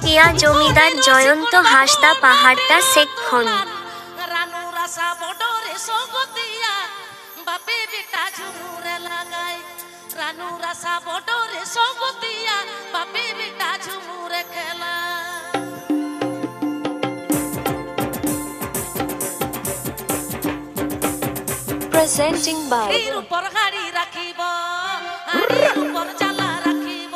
পিয়া জমিদার জয়ন্ত হাসদা পাহাড়টা সেকক্ষণ রানু রাসা বডরে সগতিয়া বাপে বেটা ঝুমুরে লাগাই রানু রাসা বডরে সগতিয়া বাপে বেটা ঝুমুরে খেলা presenting by হাড়ির উপর হাড়ি রাখিব হাড়ির উপর চালা রাখিব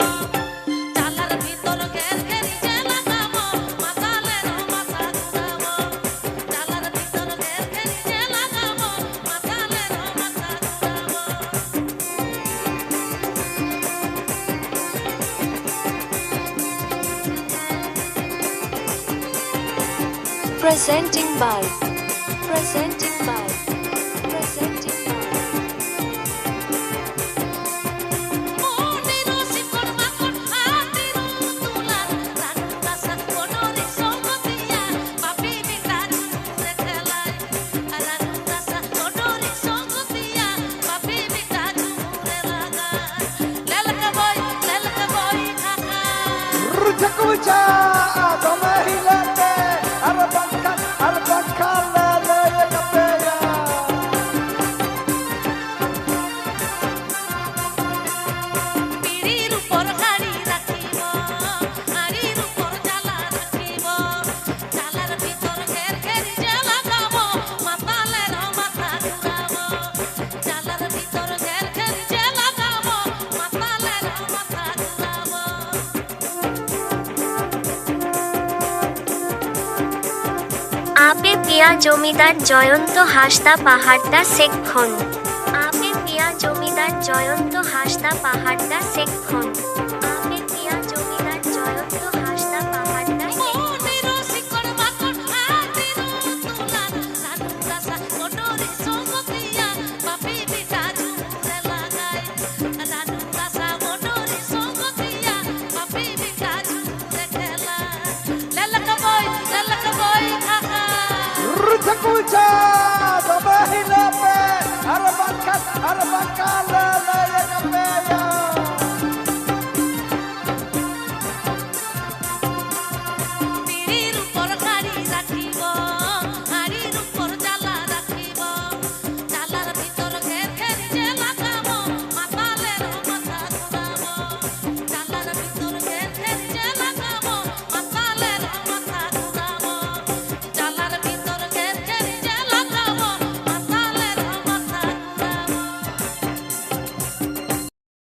চালার ভিতর ঘের ঘেরি যে লাগাব মাথালের মাথা ঘুরাব চালার ভিতর ঘের ঘেরি যে লাগাব মাথালের মাথা ঘুরাব presenting by আপে পিয়া জমিদার জয়ন্ত হাসদা পাহাড়টা সেকক্ষণ আপে পিয়া জমিদার জয়ন্ত হাসদা পাহাড়টা সেকক্ষণ আপে পিয়া জমিদার জয়ন্ত হাসদা পাহাড়টা Kucha, domahilape, arabankan, la la ya kapeya.